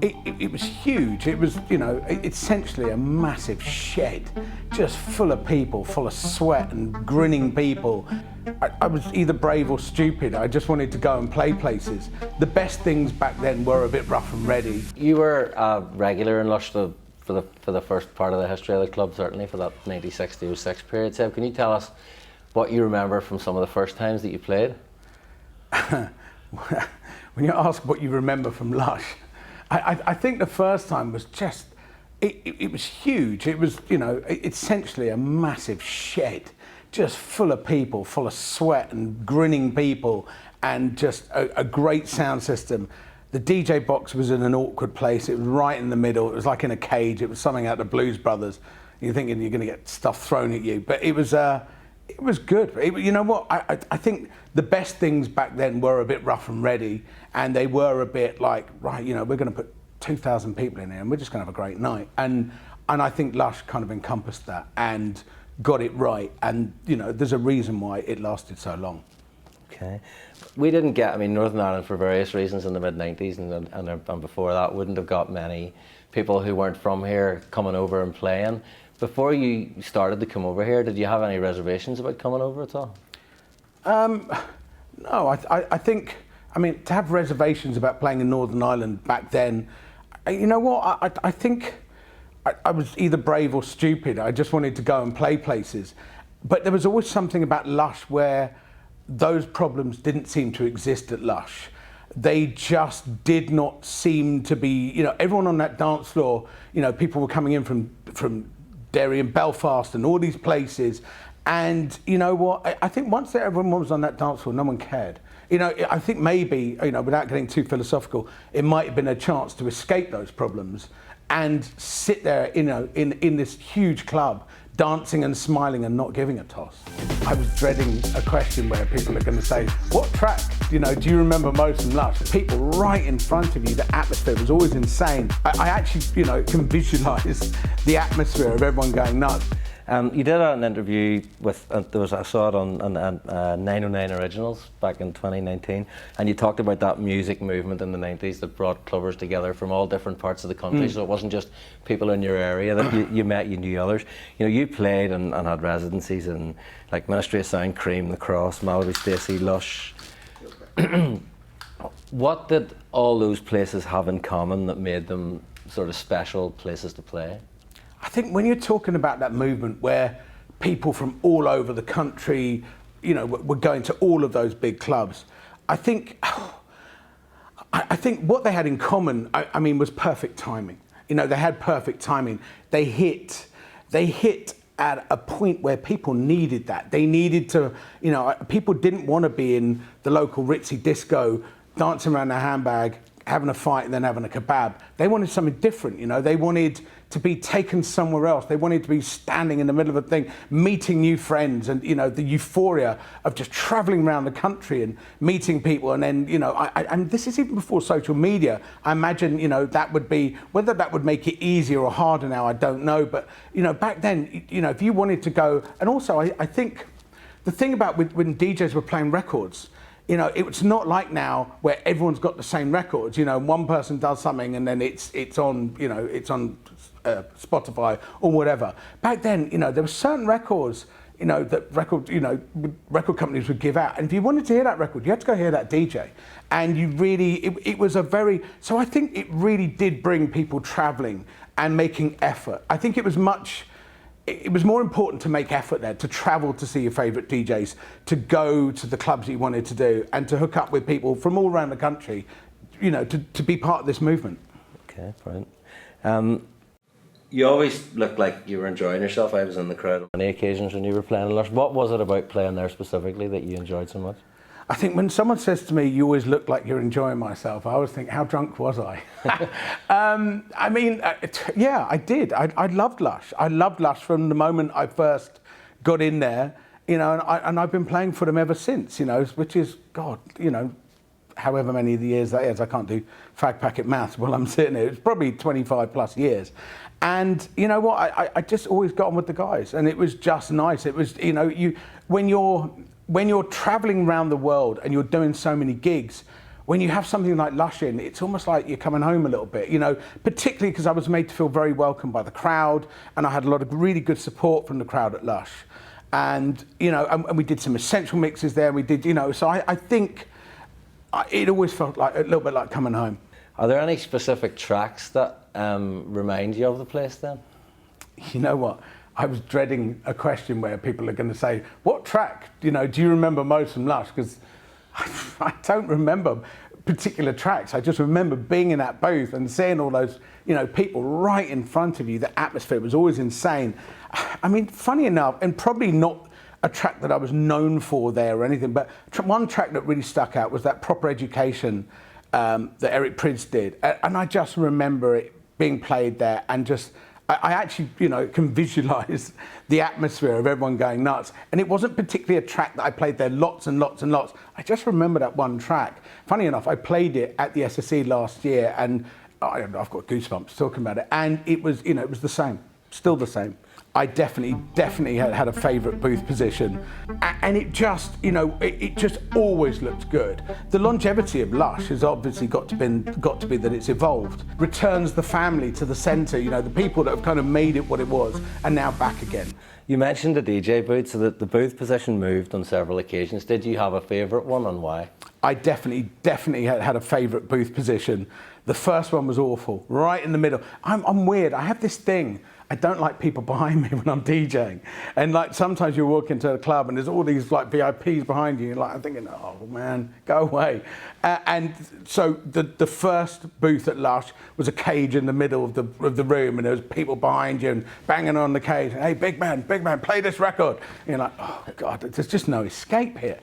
It was huge. It was, essentially a massive shed, just full of people, full of sweat and grinning people. I was either brave or stupid. I just wanted to go and play places. The best things back then were a bit rough and ready. You were a regular in Lush for the first part of the history of the club, certainly for that 96-06 period. Seb, can you tell us what you remember from some of the first times that you played? When you ask what you remember from Lush, I think the first time was just, it was huge. It was, essentially a massive shed, just full of people, full of sweat and grinning people, and just a great sound system. The DJ box was in an awkward place. It was right in the middle. It was like in a cage. It was something out of Blues Brothers. You're thinking you're going to get stuff thrown at you, but it was good. You know what? I think the best things back then were a bit rough and ready, and they were a bit like, right, we're going to put 2,000 people in here, and we're just going to have a great night. And I think Lush kind of encompassed that and got it right. And there's a reason why it lasted so long. Okay. We didn't get, Northern Ireland for various reasons in the mid-90s and before that wouldn't have got many people who weren't from here coming over and playing. Before you started to come over here, did you have any reservations about coming over at all? No, I think, to have reservations about playing in Northern Ireland back then, you know what, I think I was either brave or stupid. I just wanted to go and play places. But there was always something about Lush where those problems didn't seem to exist at Lush. They just did not seem to be, everyone on that dance floor, people were coming in from Derry and Belfast and all these places. And you know what, I think once everyone was on that dance floor, no one cared. I think maybe, without getting too philosophical, it might have been a chance to escape those problems and sit there, in this huge club, dancing and smiling and not giving a toss. I was dreading a question where people are going to say, what track, do you remember most from Lush? People right in front of you, the atmosphere was always insane. I actually, can visualise the atmosphere of everyone going nuts. You did an interview with, I saw it on 909 Originals back in 2019, and you talked about that music movement in the 90s that brought clubbers together from all different parts of the country, so it wasn't just people in your area that you met, you knew others. You played and had residencies in like Ministry of Sound, Cream, The Cross, Malibu Stacy, Lush. What did all those places have in common that made them sort of special places to play? I think when you're talking about that movement where people from all over the country, were going to all of those big clubs, I think what they had in common, was perfect timing. They had perfect timing. They hit at a point where people needed that. They needed to, people didn't want to be in the local ritzy disco, dancing around their handbag, having a fight and then having a kebab. They wanted something different, They wanted to be taken somewhere else. They wanted to be standing in the middle of a thing, meeting new friends, and the euphoria of just traveling around the country and meeting people. And then, and this is even before social media. I imagine, that would be, whether that would make it easier or harder now, I don't know. But, back then, if you wanted to go, and also I think the thing about when DJs were playing records, it's not like now where everyone's got the same records. One person does something and then it's on, it's on Spotify or whatever. Back then, there were certain records, that record companies would give out. And if you wanted to hear that record, you had to go hear that DJ. And you really, it was a very, so I think it really did bring people traveling and making effort. I think it was more important to make effort there, to travel to see your favourite DJs, to go to the clubs that you wanted to do, and to hook up with people from all around the country, to be part of this movement. Okay, brilliant. You always looked like you were enjoying yourself. I was in the crowd on many occasions when you were playing Lush. What was it about playing there specifically that you enjoyed so much? I think when someone says to me, you always look like you're enjoying myself, I always think, how drunk was I? Yeah, I did. I loved Lush. I loved Lush from the moment I first got in there, and I've been playing for them ever since, which is, God, however many of the years that is. I can't do fag packet maths while I'm sitting here. It's probably 25 plus years. And you know what, I just always got on with the guys, and it was just nice. It was, when you're traveling around the world and you're doing so many gigs, when you have something like Lush in, it's almost like you're coming home a little bit, you know, particularly because I was made to feel very welcome by the crowd, and I had a lot of really good support from the crowd at Lush. And, you know, and we did some essential mixes there, we did, you know, so I think it always felt like a little bit like coming home. Are there any specific tracks that remind you of the place then? You know what? I was dreading a question where people are going to say, what track, you know, do you remember most from Lush? Because I don't remember particular tracks. I just remember being in that booth and seeing all those, you know, people right in front of you. The atmosphere was always insane. I mean, funny enough, and probably not a track that I was known for there or anything, but one track that really stuck out was that Proper Education that Eric Prydz did. And I just remember it being played there, and just, I actually, you know, can visualize the atmosphere of everyone going nuts. And it wasn't particularly a track that I played there lots and lots and lots. I just remember that one track. Funny enough, I played it at the SSE last year, and I've got goosebumps talking about it. And it was, you know, it was the same, still the same. I definitely had a favourite booth position, and it just, you know, it just always looked good. The longevity of Lush has obviously got to be that it's evolved. Returns the family to the centre, you know, the people that have kind of made it what it was, and now back again. You mentioned the DJ booth, so that the booth position moved on several occasions. Did you have a favourite one, and why? I definitely had a favourite booth position. The first one was awful, right in the middle. I'm weird. I have this thing. I don't like people behind me when I'm DJing. And like sometimes you walk into a club and there's all these like VIPs behind you. Like I'm thinking, oh man, go away. And so the first booth at Lush was a cage in the middle of the room, and there was people behind you and banging on the cage. Hey, big man, play this record. And you're like, oh God, there's just no escape here.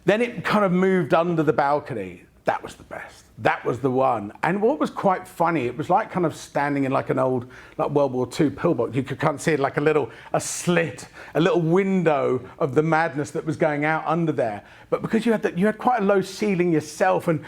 Then it kind of moved under the balcony. That was the best. That was the one. And what was quite funny, it was like kind of standing in like an old, like World War II pillbox. You could kind of see it like a slit, a little window of the madness that was going out under there. But because you had quite a low ceiling yourself, and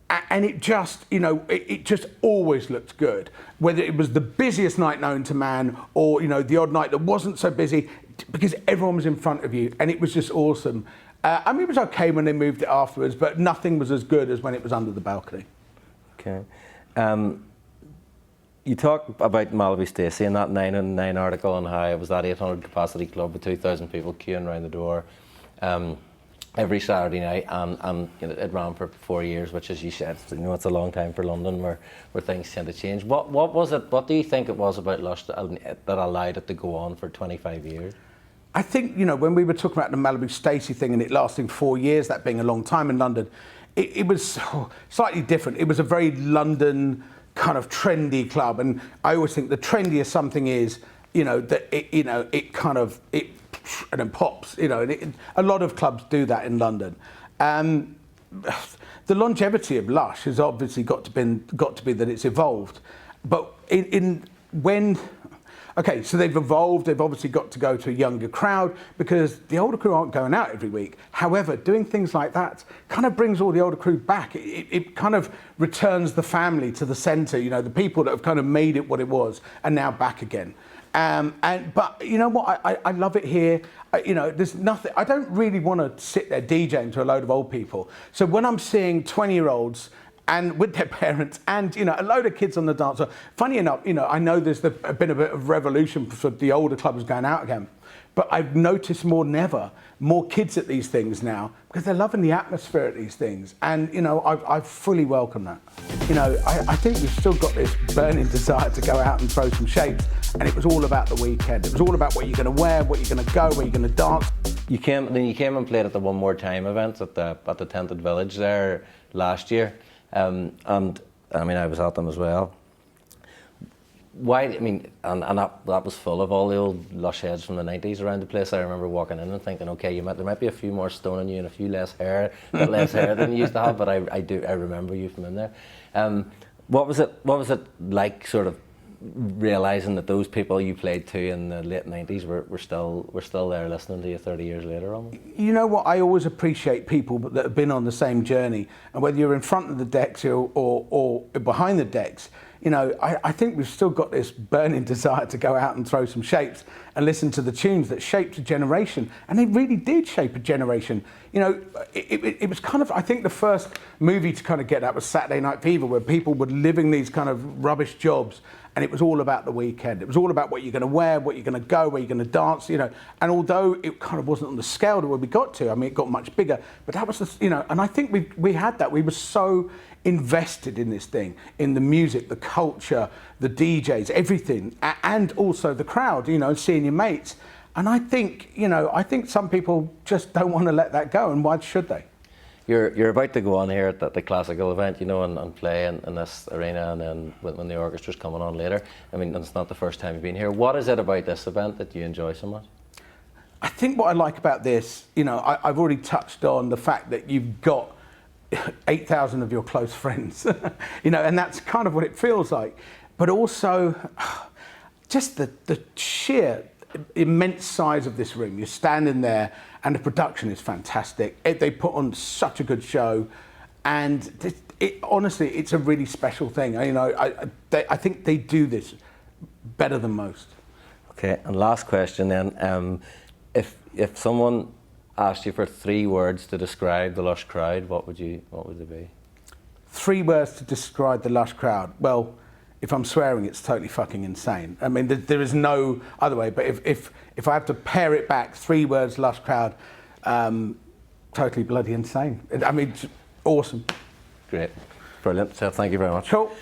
it just, you know, it just always looked good. Whether it was the busiest night known to man, or, you know, the odd night that wasn't so busy, because everyone was in front of you, and it was just awesome. I mean, it was okay when they moved it afterwards, but nothing was as good as when it was under the balcony. Okay. You talk about Malibu Stacy in that 909 article on how it was that 800 capacity club with 2,000 people queuing around the door every Saturday night, and you know, it ran for 4 years, which, as you said, you know, it's a long time for London where things tend to change. What was it? What do you think it was about Lush that allowed it to go on for 25 years? I think, you know, when we were talking about the Malibu Stacy thing and it lasting 4 years, that being a long time in London, it was slightly different. It was a very London kind of trendy club, and I always think the trendier something is, you know, that it kind of and then pops, you know. And a lot of clubs do that in London. The longevity of Lush has obviously got to be that it's evolved, but okay, so they've evolved. They've obviously got to go to a younger crowd because the older crew aren't going out every week. However, doing things like that kind of brings all the older crew back. It kind of returns the family to the centre, you know, the people that have kind of made it what it was and now back again. But you know what? I love it here. You know, there's nothing. I don't really want to sit there DJing to a load of old people. So when I'm seeing 20-year-olds and with their parents, and, you know, a load of kids on the dance floor. Funny enough, you know, I know there's been a bit of revolution for the older clubs going out again, but I've noticed more than ever, more kids at these things now, because they're loving the atmosphere at these things. And, you know, I fully welcome that. You know, I think we've still got this burning desire to go out and throw some shapes, and it was all about the weekend. It was all about what you're going to wear, what you're going to go, where you're going to dance. You came and played at the One More Time event at the Tented Village there last year. And I mean, I was at them as well. Why? I mean, and that was full of all the old Lush heads from the 90s around the place. I remember walking in and thinking, okay, there might be a few more stone on you and a few less hair than you used to have, but I remember you from in there. What was it like, sort of realising that those people you played to in the late 90s were still there listening to you 30 years later on? You know what, I always appreciate people that have been on the same journey, and whether you're in front of the decks or behind the decks, you know, I think we've still got this burning desire to go out and throw some shapes and listen to the tunes that shaped a generation. And they really did shape a generation. You know, it was kind of, I think the first movie to kind of get that was Saturday Night Fever, where people were living these kind of rubbish jobs, and it was all about the weekend. It was all about what you're going to wear, what you're going to go, where you're going to dance, you know. And although it kind of wasn't on the scale to where we got to, I mean, it got much bigger, but that was, you know, and I think we had that. We were so invested in this thing, in the music, the culture, the DJs, everything, and also the crowd, you know, seeing your mates. And I think, you know, I think some people just don't want to let that go, and why should they? You're about to go on here at the classical event, you know, and play in this arena, and then when the orchestra's coming on later. I mean, it's not the first time you've been here. What is it about this event that you enjoy so much? I think what I like about this, you know, I've already touched on the fact that you've got 8,000 of your close friends, you know, and that's kind of what it feels like. But also, just the sheer immense size of this room. You're standing there, and the production is fantastic. They put on such a good show, and honestly, it's a really special thing. You know, I think they do this better than most. Okay, and last question then. If someone asked you for 3 words to describe the Lush crowd, what would they be? 3 words to describe the Lush crowd. Well, if I'm swearing, it's totally fucking insane. I mean, there is no other way. But if I have to pare it back, 3 words, Lush crowd, totally bloody insane. I mean, awesome. Great, brilliant. So thank you very much. Cool.